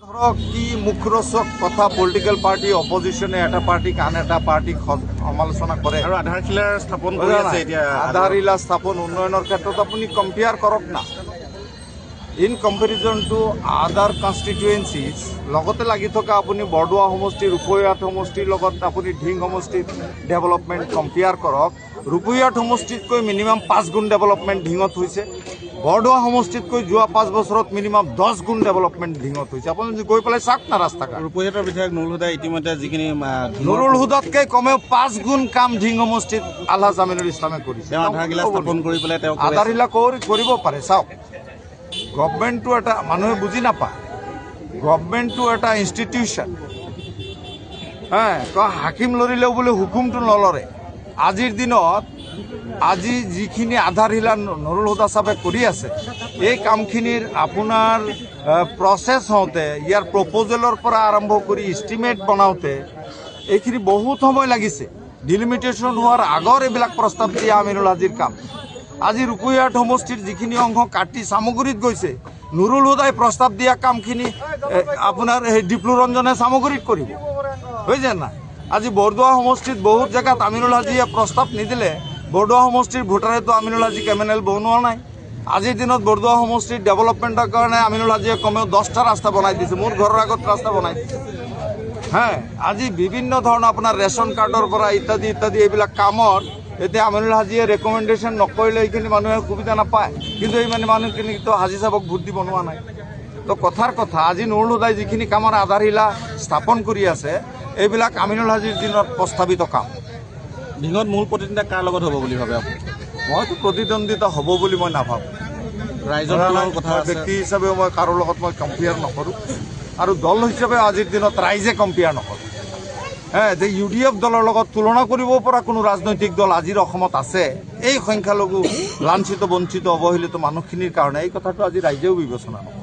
ধৰক কি মুখৰোচক কথা পলিটিক্যাল পাৰ্টি অপজিশনে এটা পাৰ্টিক আন এটা পাৰ্টিক সমালোচনা কৰে আৰু আধাৰশিলাৰ স্থাপন কৰি আছে এতিয়া আধাৰশিলা স্থাপন উন্নয়নৰ ক্ষেত্ৰত আপুনি কম্পেয়াৰ কৰক না ইন কম্পেৰিজন টু আদাৰ কনষ্টিটুৱেঞ্চিজ লগতে লাগি থকা আপুনি বৰদোৱা সমষ্টি ৰূপৈহাট সমষ্টিৰ লগত আপুনি ঢিং সমষ্টিৰ ডেভেলপমেণ্ট কম্পেয়াৰ কৰক ৰূপৈহাট সমষ্টিতকৈ মিনিমাম 5 গুণ ডেভেলপমেণ্ট ঢিঙত হৈছে বৰদোৱা সমষ্টিতকৈ যোৱা 5 বছৰত মিনিমাম 10 গুণ ডেভেলপমেণ্ট ঢিঙত হৈছে আপুনি গৈ পেলাই চাওক না ৰাস্তাঘাট ৰূপৈহাটৰ বিধায়ক নুৰুল হুদাই ইতিমধ্যে যিখিনি নুৰুল হুদাতকৈ কমেও 5 গুণ কাম ঢিং সমষ্টিত আলহাজ আমিনুল ইছলামে কৰিছে তেওঁ আধাৰশিলা স্থাপন কৰি পেলাই তেওঁ আধাৰশিলা কৰিব পাৰে চাওক গভৰ্ণমেণ্টটো এটা মানুহে বুজি নাপায় গভৰ্ণমেণ্টটো এটা ইনষ্টিটিউশ্যন হাকিম লৰিলেও বোলে হুকুমটো নলৰে আজিৰ দিনত আজি যিখিনি আধাৰশিলা নুৰুল হুদা চাহাবে কৰি আছে এই কামখিনিৰ আপোনাৰ প্ৰচেছ হওঁতে ইয়াৰ প্ৰপ'জেলৰ পৰা আৰম্ভ কৰি ইষ্টিমেট বনাওঁতে এইখিনি বহুত সময় লাগিছে ডিলিমিটেশ্যন হোৱাৰ আগৰ এইবিলাক প্ৰস্তাৱ দিয়া আমিনুল হাজিৰ কাম আজি ৰূপৈহাট সমষ্টিৰ যিখিনি অংশ কাটি চামগুৰিত গৈছে নুৰুল হুদাই প্ৰস্তাৱ দিয়া কামখিনি আপোনাৰ সেই ডিপ্লু ৰঞ্জনে চামগুৰিত কৰিব হৈছে নাই আজি বৰদোৱা সমষ্টিত বহুত জেগাত আমিনুল হাজিয়ে প্ৰস্তাৱ নিদিলে বৰদোৱা সমষ্টিৰ ভোটাৰেতো আমিনুল হাজি কেমেনেল বনোৱা নাই আজিৰ দিনত বৰদোৱা সমষ্টিৰ ডেভেলপমেণ্টৰ কাৰণে আমিনুল হাজিয়ে কমেও 10টা ৰাস্তা বনাই দিছে মোৰ ঘৰৰ আগত ৰাস্তা বনাই দিছে আজি বিভিন্ন ধৰণৰ আপোনাৰ ৰেচন কাৰ্ডৰ পৰা ইত্যাদি ইত্যাদি এইবিলাক কামত এতিয়া আমিনুল হাজিয়ে ৰেকমেণ্ডেশ্যন নকৰিলে এইখিনি মানুহে সুবিধা নাপায় কিন্তু এই মানুহখিনিতো হাজি চাহাবক ভোট দিব নোৱাৰা নাই তো কথাৰ কথা আজি নুৰুল হুদাই যিখিনি কামৰ আধাৰশিলা স্থাপন কৰি আছে এইবিলাক আমিনুল হাজিৰ দিনত প্ৰস্তাৱিত কাম ঢিঙত মূল প্ৰতিদ্বন্দ্বিতা কাৰ লগত হ'ব বুলি ভাবে আপুনি মইতো প্ৰতিদ্বন্দ্বিতা হ'ব বুলি মই নাভাবোঁ ৰাইজৰ কথা ব্যক্তি হিচাপেও মই কাৰো লগত মই কম্পেয়াৰ নকৰোঁ আৰু দল হিচাপে আজিৰ দিনত ৰাইজে কম্পেয়াৰ নকৰোঁ যে UDF দলৰ লগত তুলনা কৰিব পৰা কোনো ৰাজনৈতিক দল আজিৰ অসমত আছে এই সংখ্যালঘু লাঞ্ছিত বঞ্চিত অৱহেলিত মানুহখিনিৰ কাৰণে এই কথাটো আজি ৰাইজেও বিবেচনা নকৰে